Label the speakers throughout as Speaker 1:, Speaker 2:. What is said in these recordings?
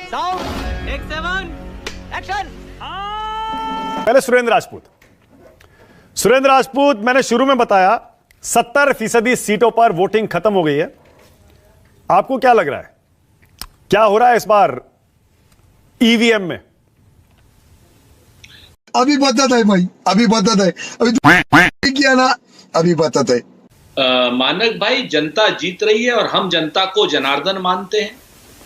Speaker 1: Sound, take 7, action.
Speaker 2: पहले सुरेंद्र राजपूत, मैंने शुरू में बताया 70% सीटों पर वोटिंग खत्म हो गई है। आपको क्या लग रहा है, क्या हो रहा है इस बार ईवीएम में?
Speaker 3: अभी बताता है भाई, अभी बताता है, अभी किया ना, अभी बताता है।
Speaker 4: मानक भाई, जनता जीत रही है और हम जनता को जनार्दन मानते हैं,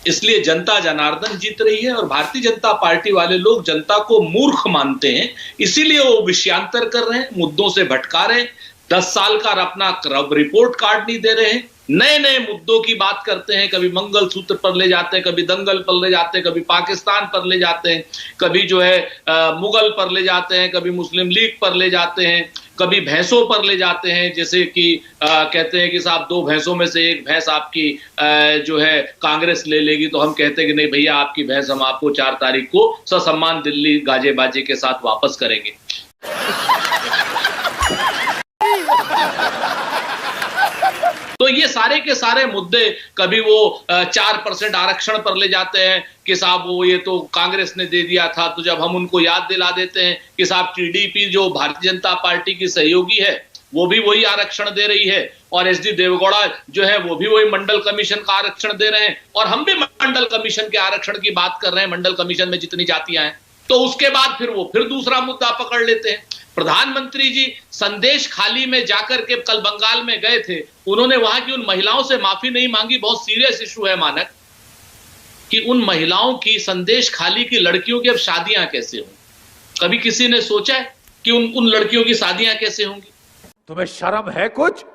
Speaker 4: इसलिए जनता जनार्दन जीत रही है। और भारतीय जनता पार्टी वाले लोग जनता को मूर्ख मानते हैं, इसीलिए वो विषयांतर कर रहे हैं, मुद्दों से भटका रहे हैं, 10 साल का अपना रिपोर्ट कार्ड नहीं दे रहे हैं, नए नए मुद्दों की बात करते हैं, कभी मंगलसूत्र पर ले जाते हैं, कभी दंगल पर ले जाते हैं, कभी पाकिस्तान पर ले जाते हैं, कभी जो है मुगल पर ले जाते हैं, कभी मुस्लिम लीग पर ले जाते हैं, कभी भैंसों पर ले जाते हैं, जैसे कि कहते हैं कि साहब 2 भैंसों में से एक भैंस आपकी जो है कांग्रेस ले लेगी, तो हम कहते हैं कि नहीं भैया, आपकी भैंस हम आपको 4 तारीख को ससम्मान दिल्ली गाजे बाजे के साथ वापस करेंगे। तो ये सारे के सारे मुद्दे, कभी वो 4% आरक्षण पर ले जाते हैं कि साहब वो ये तो कांग्रेस ने दे दिया था, तो जब हम उनको याद दिला देते हैं कि साहब टीडीपी जो भारतीय जनता पार्टी की सहयोगी है वो भी वही आरक्षण दे रही है, और एसडी देवगौड़ा जो है वो भी वही मंडल कमीशन का आरक्षण दे रहे हैं, और हम भी मंडल कमीशन के आरक्षण की बात कर रहे हैं, मंडल कमीशन में जितनी जातियां हैं। तो उसके बाद फिर वो दूसरा मुद्दा पकड़ लेते हैं। प्रधानमंत्री जी संदेश खाली में जाकर के कल बंगाल में गए थे, उन्होंने वहां की उन महिलाओं से माफी नहीं मांगी। बहुत सीरियस इशू है मानक, कि उन महिलाओं की, संदेश खाली की लड़कियों की अब शादियां कैसे होंगी? कभी किसी ने सोचा है कि उन लड़कियों की शादियां कैसे होंगी?
Speaker 5: तुम्हें शर्म है? कुछ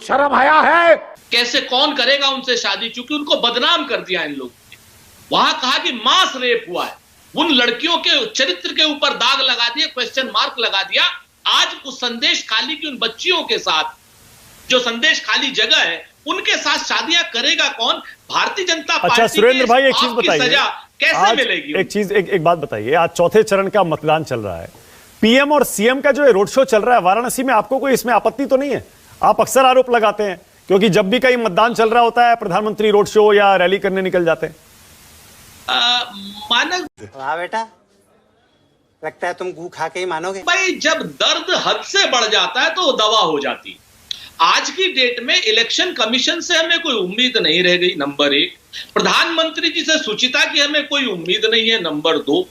Speaker 5: शर्म आया है?
Speaker 4: कैसे, कौन करेगा उनसे शादी? चूंकि उनको बदनाम कर दिया इन लोगों ने। वहां कहा कि मास रेप हुआ है, उन लड़कियों के चरित्र के ऊपर दाग लगा दिया, क्वेश्चन मार्क लगा दिया। आज उस संदेश खाली की उन बच्चियों के साथ, जो संदेश खाली जगह है, उनके साथ शादियां करेगा कौन? भारतीय जनता पार्टी।
Speaker 2: अच्छा सुरेंद्र भाई, एक चीज बताइए,
Speaker 4: सजा कैसे मिलेगी?
Speaker 2: एक बात बताइए, आज चौथे चरण का मतदान चल रहा है, पीएम और सीएम का जो रोड शो चल रहा है वाराणसी में, आपको कोई इसमें आपत्ति तो नहीं है? आप अक्सर आरोप लगाते हैं, क्योंकि जब भी कहीं मतदान चल रहा होता है प्रधानमंत्री रोड शो या रैली करने निकल जाते हैं।
Speaker 4: मानक,
Speaker 1: वाह बेटा, लगता है तुम गू खा के ही मानोगे।
Speaker 4: भाई, जब दर्द हद से बढ़ जाता है तो वो दवा हो जाती है। आज की डेट में इलेक्शन कमीशन से हमें कोई उम्मीद नहीं रह गई, नंबर 1। प्रधानमंत्री जी से सुचिता की हमें कोई उम्मीद नहीं है, नंबर 2।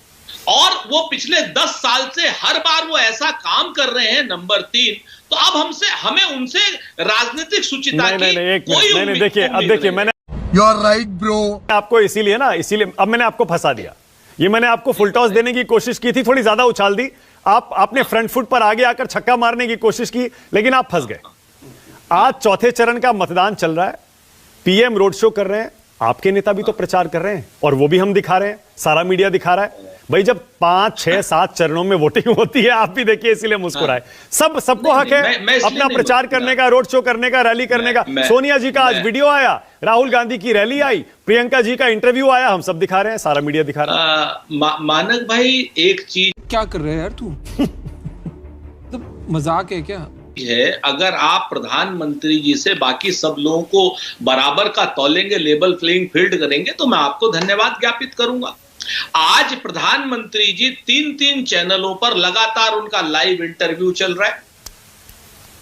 Speaker 4: और वो पिछले 10 साल से हर बार वो ऐसा काम कर रहे हैं, नंबर 3। तो अब हमें उनसे राजनीतिक सुचिता की कोई उम्मीद नहीं।
Speaker 2: देखिए मैंने
Speaker 3: यू आर राइट ब्रो,
Speaker 2: आपको इसीलिए अब मैंने आपको फंसा दिया। ये मैंने आपको फुल टॉस देने की कोशिश की थी, थोड़ी ज्यादा उछाल दी, आपने फ्रंट फुट पर आगे आकर छक्का मारने की कोशिश की, लेकिन आप फंस गए। आज चौथे चरण का मतदान चल रहा है, पीएम रोड शो कर रहे हैं, आपके नेता भी तो प्रचार कर रहे हैं, और वो भी हम दिखा रहे हैं, सारा मीडिया दिखा रहा है। भाई, जब 5, 6, 7 चरणों में वोटिंग होती है, आप भी देखिए, इसीलिए मुस्कुराए। सबको हक है अपना प्रचार करने का, रोड शो करने का, रैली करने का। सोनिया जी का आज वीडियो आया, राहुल गांधी की रैली आई, प्रियंका जी का इंटरव्यू आया, हम सब दिखा रहे हैं, सारा मीडिया दिखा रहा है।
Speaker 4: मानक भाई, एक चीज,
Speaker 6: क्या कर रहे हैं यार तू? तो मजाक है क्या?
Speaker 4: है, अगर आप प्रधानमंत्री जी से बाकी सब लोगों को बराबर का तौलेंगे, लेवल प्लेइंग फील्ड करेंगे, तो मैं आपको धन्यवाद ज्ञापित करूंगा। आज प्रधानमंत्री जी 3 चैनलों पर लगातार उनका लाइव इंटरव्यू चल रहा है,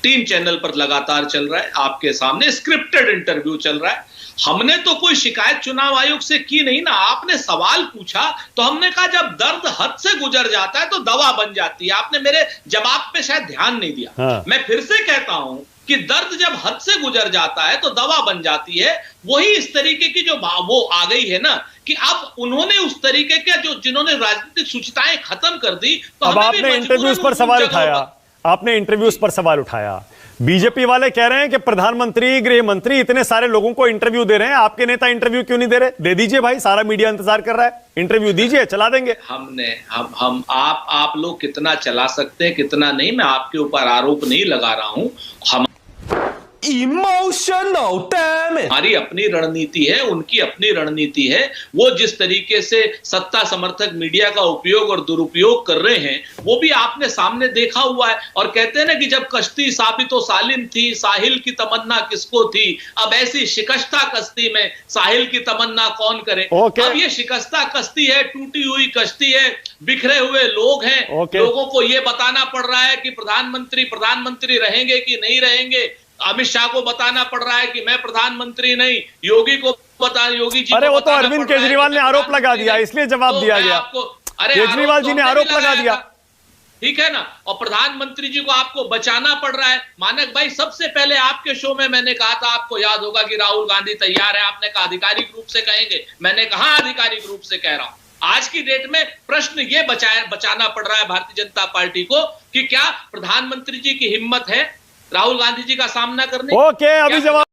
Speaker 4: 3 चैनल पर लगातार चल रहा है, आपके सामने स्क्रिप्टेड इंटरव्यू चल रहा है। हमने तो कोई शिकायत चुनाव आयोग से की नहीं ना, आपने सवाल पूछा तो हमने कहा जब दर्द हद से गुजर जाता है तो दवा बन जाती है। आपने मेरे जवाब पे शायद ध्यान नहीं दिया।
Speaker 2: हाँ।
Speaker 4: मैं फिर से कहता हूं कि दर्द जब हद से गुजर जाता है तो दवा बन जाती है। वही इस तरीके की जो वो आ गई है ना, कि अब उन्होंने उस तरीके के जिन्होंने राजनीतिक सूचिताएं खत्म कर दी, तो
Speaker 2: अब आपने इंटरव्यूज पर सवाल उठाया, आपने इंटरव्यूज पर सवाल उठाया। बीजेपी वाले कह रहे हैं कि प्रधानमंत्री, गृह मंत्री इतने सारे लोगों को इंटरव्यू दे रहे हैं, आपके नेता इंटरव्यू क्यों नहीं दे रहे? दे दीजिए भाई, सारा मीडिया इंतजार कर रहा है, इंटरव्यू दीजिए, चला देंगे।
Speaker 4: आप लोग कितना चला सकते हैं कितना नहीं, मैं आपके ऊपर आरोप नहीं लगा रहा हूं।
Speaker 6: Emotional, damn it!
Speaker 4: हमारी अपनी रणनीति है, उनकी अपनी रणनीति है। वो जिस तरीके से सत्ता समर्थक मीडिया का उपयोग और दुरुपयोग कर रहे हैं, वो भी आपने सामने देखा हुआ है। और कहते हैं ना कि जब कश्ती साबितो सालिम थी, साहिल की तमन्ना किसको थी, अब ऐसी शिकस्ता कश्ती में साहिल की तमन्ना कौन करे। अब ये शिकस्ता कश्ती है, टूटी हुई कश्ती है, बिखरे हुए लोग हैं। लोगों को ये बताना पड़ रहा है कि प्रधानमंत्री रहेंगे कि नहीं रहेंगे। अमित शाह को बताना पड़ रहा है कि मैं प्रधानमंत्री नहीं, योगी को योगी जी।
Speaker 2: अरे वो तो अरविंद केजरीवाल ने आरोप लगा दिया, इसलिए जवाब दिया गया। केजरीवाल जी ने आरोप लगा दिया,
Speaker 4: ठीक है ना। और प्रधानमंत्री जी को आपको बचाना पड़ रहा है। मानक भाई, सबसे पहले आपके शो में मैंने कहा था, आपको याद होगा कि राहुल गांधी तैयार है। आपने कहा आधिकारिक रूप से कहेंगे, मैंने कहा आधिकारिक रूप से कह रहा हूं। आज की डेट में प्रश्न ये बचाना पड़ रहा है भारतीय जनता पार्टी को कि क्या प्रधानमंत्री जी की हिम्मत है राहुल गांधी जी का सामना करने।
Speaker 2: अभी जवाब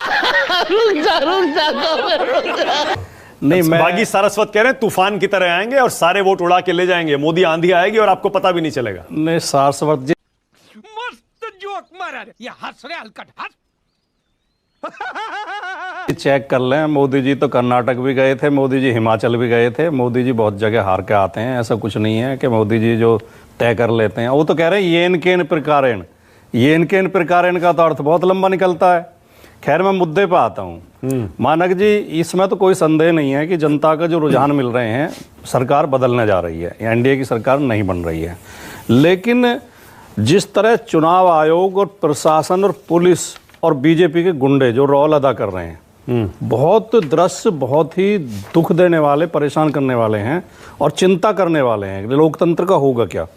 Speaker 2: नहीं, मैं बागी सारस्वत कह रहे हैं तूफान की तरह आएंगे और सारे वोट उड़ा के ले जाएंगे। मोदी आंधी आएगी और आपको पता भी नहीं चलेगा।
Speaker 6: नहीं, सारस्वत जी मस्त जोक मारा रे, ये हंस रहे हलकट हंस। चेक कर लें, मोदी जी तो कर्नाटक भी गए थे, मोदी जी हिमाचल भी गए थे, मोदी जी बहुत जगह हार के आते हैं। ऐसा कुछ नहीं है कि मोदी जी जो तय कर लेते हैं। वो तो कह रहे हैं येन केन प्रकारेण, येन केन प्रकारेण का तो अर्थ बहुत लंबा निकलता है। खैर, मैं मुद्दे पर आता हूँ। मानक जी, इसमें तो कोई संदेह नहीं है कि जनता का जो रुझान मिल रहे हैं, सरकार बदलने जा रही है, एनडीए की सरकार नहीं बन रही है। लेकिन जिस तरह चुनाव आयोग और प्रशासन और पुलिस और बीजेपी के गुंडे जो रोल अदा कर रहे हैं, बहुत दृश्य बहुत ही दुख देने वाले, परेशान करने वाले हैं और चिंता करने वाले हैं। लोकतंत्र का होगा क्या।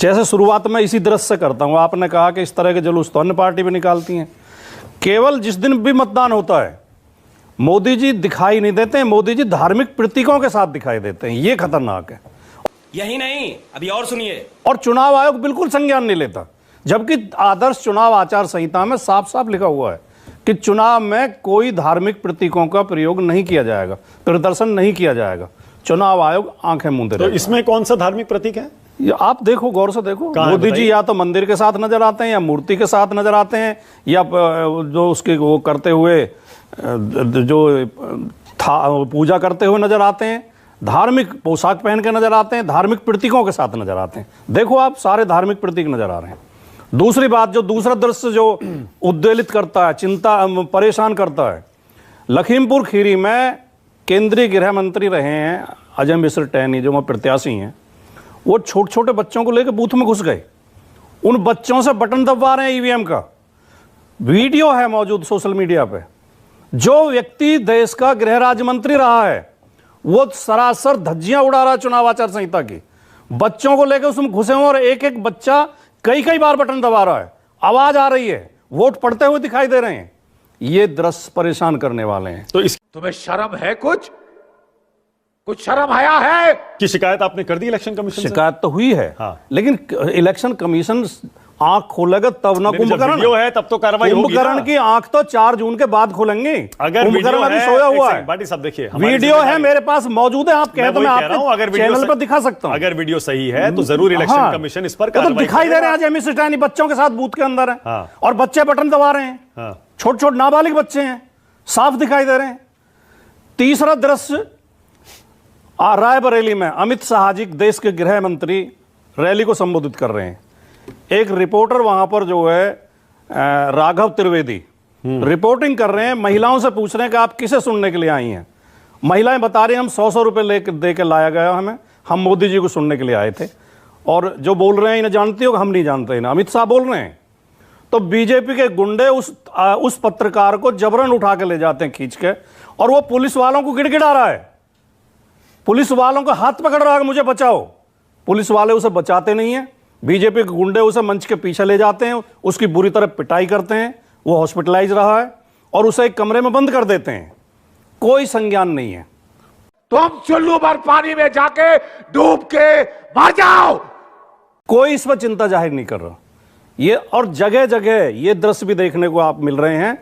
Speaker 6: जैसे शुरुआत में इसी दृश्य से करता हूँ। आपने कहा कि इस तरह के जुलूस तो अन्य पार्टी भी निकालती हैं। केवल जिस दिन भी मतदान होता है, मोदी जी दिखाई नहीं देते हैं। मोदी जी धार्मिक प्रतीकों के साथ दिखाई देते हैं। ये खतरनाक है।
Speaker 7: यही नहीं, अभी और सुनिए।
Speaker 6: और चुनाव आयोग बिल्कुल संज्ञान नहीं लेता, जबकि आदर्श चुनाव आचार संहिता में साफ साफ लिखा हुआ है कि चुनाव में कोई धार्मिक प्रतीकों का प्रयोग नहीं किया जाएगा, प्रदर्शन नहीं किया जाएगा। चुनाव आयोग आंखें मूंदे
Speaker 2: तो इसमें कौन सा धार्मिक प्रतीक है?
Speaker 6: आप देखो, गौर से देखो। मोदी जी या तो मंदिर के साथ नजर आते हैं, या मूर्ति के साथ नजर आते हैं, या जो उसके वो करते हुए जो पूजा करते हुए नजर आते हैं, धार्मिक पोशाक पहन के नजर आते हैं, धार्मिक प्रतीकों के साथ नजर आते हैं। देखो आप, सारे धार्मिक प्रतीक नजर आ रहे हैं। दूसरी बात, जो दूसरा दृश्य जो उद्वेलित करता है, चिंता परेशान करता है, लखीमपुर खीरी में केंद्रीय गृह मंत्री रहे हैं अजय मिश्र टहनी, जो वहाँ प्रत्याशी हैं, वो छोटे छोटे बच्चों को लेकर बूथ में घुस गए। उन बच्चों से बटन दबा रहे हैं ईवीएम का। वीडियो है मौजूद सोशल मीडिया पे। जो व्यक्ति देश का गृह राज्य मंत्री रहा है, वो सरासर धज्जियां उड़ा रहा है चुनाव आचार संहिता की। बच्चों को लेकर उसमें घुसे हुए और एक एक बच्चा कई कई बार बटन दबा रहा है। आवाज आ रही है, वोट पड़ते हुए दिखाई दे रहे हैं। ये दृश्य परेशान करने वाले हैं।
Speaker 2: तो इस
Speaker 5: तुम्हें शर्म है? कुछ शर्म आया है?
Speaker 2: की शिकायत आपने कर दी इलेक्शन कमीशन से?
Speaker 6: शिकायत तो हुई है।
Speaker 2: हाँ।
Speaker 6: लेकिन इलेक्शन कमीशन आंख खोलेगा तब ना कुंभकर्ण
Speaker 2: है, तब तो कार्रवाई होगी।
Speaker 6: कुंभकर्ण की आंख तो 4 जून के बाद खुलेंगे।
Speaker 2: अगर
Speaker 6: कुंभकर्ण अभी सोया हुआ है।
Speaker 2: बाटी साहब देखिए,
Speaker 6: वीडियो है मेरे पास मौजूद है। आप कहे तो मैं आपके चैनल पर दिखा सकता हूं।
Speaker 2: अगर वीडियो सही है तो जरूर इलेक्शन कमीशन इस पर
Speaker 6: कार्रवाई दिखाई दे रहे हैं। आज एमएस स्टैनी बच्चों के साथ बूथ के अंदर है और बच्चे बटन दबा रहे हैं। छोटे छोटे नाबालिग बच्चे हैं, साफ दिखाई दे रहे हैं। तीसरा दृश्य, रायबरेली में अमित शाह जी, देश के गृह मंत्री, रैली को संबोधित कर रहे हैं। एक रिपोर्टर वहां पर जो है राघव त्रिवेदी रिपोर्टिंग कर रहे हैं। महिलाओं से पूछ रहे हैं कि आप किसे सुनने के लिए आई हैं। महिलाएं बता रही हैं, हम 100 रुपए दे के लाया गया हमें, हम मोदी जी को सुनने के लिए आए थे। और जो बोल रहे हैं इन्हें जानती हो? हम नहीं जानते इन्हें, अमित शाह बोल रहे हैं। तो बीजेपी के गुंडे उस पत्रकार को जबरन उठा के ले जाते हैं खींच के, और वो पुलिस वालों को गिड़गिड़ा रहा है। पुलिस वालों का हाथ पकड़ रहा है, मुझे बचाओ। पुलिस वाले उसे बचाते नहीं है। बीजेपी के गुंडे उसे मंच के पीछे ले जाते हैं, उसकी बुरी तरह पिटाई करते हैं। वो हॉस्पिटलाइज रहा है और उसे एक कमरे में बंद कर देते हैं। कोई संज्ञान नहीं है।
Speaker 5: तुम चुल्लू भर पानी में जाके डूब के मर जाओ।
Speaker 6: कोई इस पर चिंता जाहिर नहीं कर रहा। ये और जगह जगह ये दृश्य भी देखने को आप मिल रहे हैं,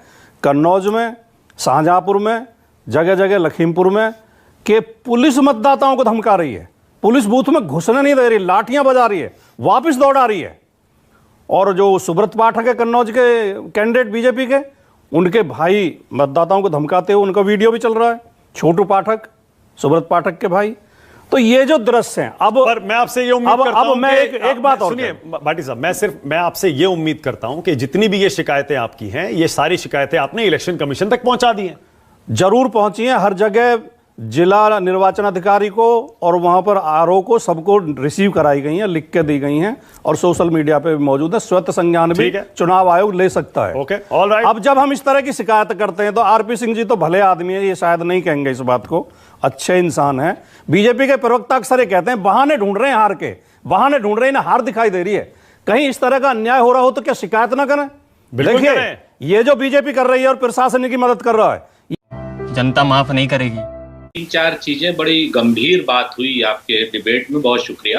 Speaker 6: कन्नौज में, शाहजहांपुर में, जगह जगह लखीमपुर में, कि पुलिस मतदाताओं को धमका रही है। पुलिस बूथ में घुसने नहीं दे रही, लाठियां बजा रही है, वापस दौड़ा रही है। और जो सुब्रत पाठक है कन्नौज के कैंडिडेट बीजेपी के, उनके भाई मतदाताओं को धमकाते हुए उनका वीडियो भी चल रहा है, छोटू पाठक, सुब्रत पाठक के भाई। तो ये जो दृश्य हैं, अब
Speaker 2: पर मैं आपसे ये उम्मीद करता हूं
Speaker 6: मैं
Speaker 2: कि
Speaker 6: एक बात और
Speaker 2: सुनिए भाटी साहब, मैं आपसे ये उम्मीद करता हूं कि जितनी भी ये शिकायतें आपकी हैं, ये सारी शिकायतें आपने इलेक्शन कमीशन तक पहुंचा दी हैं।
Speaker 6: जरूर पहुंची हैं, हर जगह जिला निर्वाचन अधिकारी को और वहां पर आरओ को सबको रिसीव कराई गई हैं, लिख के दी गई हैं और सोशल मीडिया पे भी मौजूद है। स्वतः संज्ञान भी चुनाव आयोग ले सकता है।
Speaker 2: Okay, all right.
Speaker 6: अब जब हम इस तरह की शिकायत करते हैं तो आरपी सिंह जी तो भले आदमी है, ये शायद नहीं कहेंगे इस बात को, अच्छे इंसान है। बीजेपी के प्रवक्ता अक्सर ये कहते हैं बहाने ढूंढ रहे हैं हार के, बहाने ढूंढ रहे हैं, हार दिखाई दे रही है। कहीं इस तरह का अन्याय हो रहा हो तो क्या शिकायत ना करें? देखिए, ये जो बीजेपी कर रही है और प्रशासन की मदद कर रहा है,
Speaker 8: जनता माफ नहीं करेगी।
Speaker 4: 3-4 चीजें, बड़ी गंभीर बात हुई आपके डिबेट में, बहुत शुक्रिया।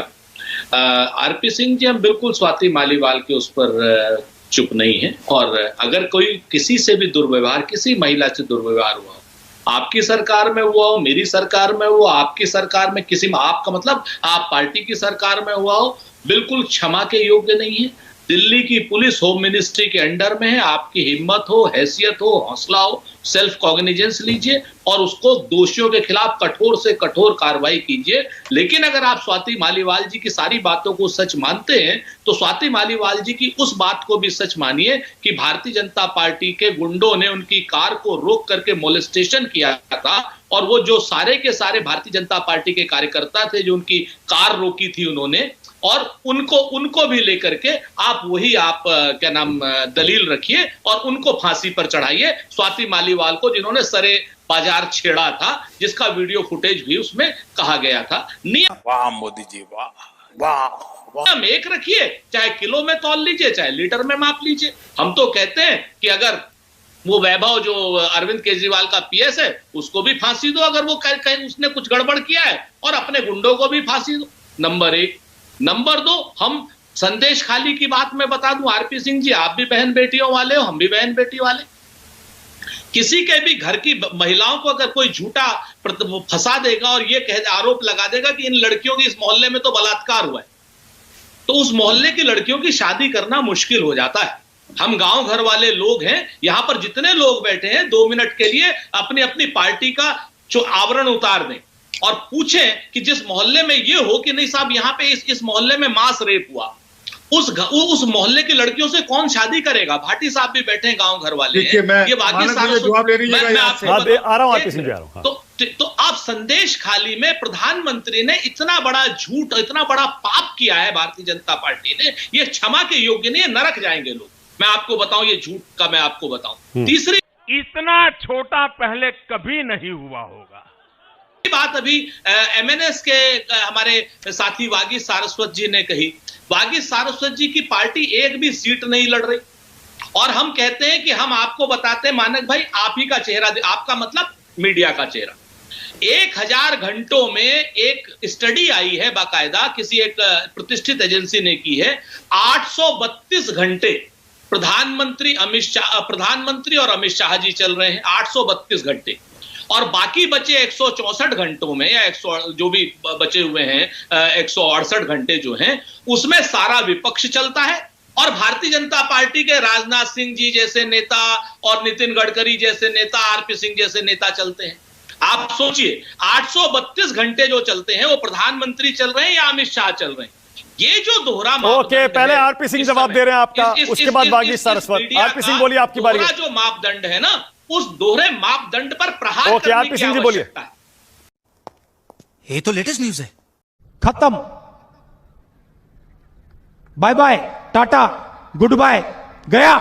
Speaker 4: आरपी सिंह जी, हम बिल्कुल स्वाति मालीवाल के उस पर चुप नहीं है। और अगर कोई किसी से भी दुर्व्यवहार, किसी महिला से दुर्व्यवहार हुआ, आपकी सरकार में हुआ हो, मेरी सरकार में हुआ, आपकी सरकार में, किसी में, आपका मतलब आप पार्टी की सरकार में हुआ हो, बिल्कुल क्षमा के योग्य नहीं है। दिल्ली की पुलिस होम मिनिस्ट्री के अंडर में है। आपकी हिम्मत हो, हैसियत हो, हौसला हो, सेल्फ कॉग्निजेंस लीजिए और उसको दोषियों के खिलाफ कठोर से कठोर कार्रवाई कीजिए। लेकिन अगर आप स्वाति मालीवाल जी की सारी बातों को सच मानते हैं तो स्वाति मालीवाल जी की उस बात को भी सच मानिए कि भारतीय जनता पार्टी के गुंडों ने उनकी कार को रोक करके मोलेस्टेशन किया था और वो जो सारे के सारे भारतीय जनता पार्टी के कार्यकर्ता थे जो उनकी कार रोकी थी उन्होंने, और उनको भी लेकर के आप वही क्या नाम दलील रखिए और उनको फांसी पर चढ़ाइए, स्वाति मालीवाल को जिन्होंने सरे बाजार छेड़ा था, जिसका वीडियो फुटेज भी उसमें कहा गया था।
Speaker 5: वाह मोदी जी, वाह वाह।
Speaker 4: नियम एक रखिए, चाहे किलो में तौल लीजिए, चाहे लीटर में माप लीजिए। हम तो कहते हैं कि अगर वो वैभव जो अरविंद केजरीवाल का पीएस है उसको भी फांसी दो अगर वो कहीं उसने कुछ गड़बड़ किया है, और अपने गुंडों को भी फांसी दो। नंबर 1। नंबर 2, हम संदेश खाली की बात मैं बता दूं, आरपी सिंह जी, आप भी बहन बेटियों वाले हो, हम भी बहन बेटी वाले। किसी के भी घर की महिलाओं को अगर कोई झूठा फंसा देगा और ये आरोप लगा देगा कि इन लड़कियों की इस मोहल्ले में तो बलात्कार हुआ है, तो उस मोहल्ले की लड़कियों की शादी करना मुश्किल हो जाता है। हम गांव घर वाले लोग हैं, यहां पर जितने लोग बैठे हैं 2 मिनट के लिए अपनी अपनी पार्टी का जो आवरण उतार दें और पूछें कि जिस मोहल्ले में ये हो कि नहीं साहब यहाँ पे इस मोहल्ले में मास रेप हुआ, उस मोहल्ले की लड़कियों से कौन शादी करेगा? भाटी साहब भी बैठे हैं, गांव घर वाले हैं। ये बाकी तो आप संदेश खाली में प्रधानमंत्री ने इतना बड़ा झूठ, इतना बड़ा पाप किया है भारतीय जनता पार्टी ने, ये क्षमा के योग्य नहीं है, नरक जाएंगे लोग। मैं आपको बताऊं, ये झूठ का मैं आपको बताऊं। तीसरी,
Speaker 5: इतना छोटा पहले कभी नहीं हुआ होगा।
Speaker 4: बात अभी एमएनएस के हमारे साथी वागी सारस्वत जी ने कही। वागी सारस्वत जी की पार्टी एक भी सीट नहीं लड़ रही और हम कहते हैं कि हम आपको बताते हैं मानक भाई, आप ही का चेहरा, आपका मतलब मीडिया का चेहरा। 1000 घंटों में एक स्टडी आई है, बाकायदा किसी एक प्रतिष्ठित एजेंसी ने की है। 832 घंटे प्रधानमंत्री और अमित शाह जी चल रहे हैं, 832 घंटे, और बाकी बचे 164 घंटों में या 100 जो भी बचे हुए हैं 168 घंटे जो हैं, उसमें सारा विपक्ष चलता है और भारतीय जनता पार्टी के राजनाथ सिंह जी जैसे नेता और नितिन गडकरी जैसे नेता, आरपी सिंह जैसे नेता चलते हैं। आप सोचिए, 832 घंटे जो चलते हैं वो प्रधानमंत्री चल रहे हैं या अमित शाह चल रहे हैं? ये जो दोहरा
Speaker 2: ओके, पहले आरपी सिंह जवाब दे रहे हैं आपका, उसके बाद वागी सारस्वत। आरपी सिंह बोलिए, आपकी बारी है।
Speaker 4: जो मापदंड है ना, उस दोहरे मापदंड पर प्रहार
Speaker 2: ओके, आरपी सिंह जी बोलिए।
Speaker 7: ये तो लेटेस्ट न्यूज है।
Speaker 9: खत्म, bye bye, tata, goodbye, गया।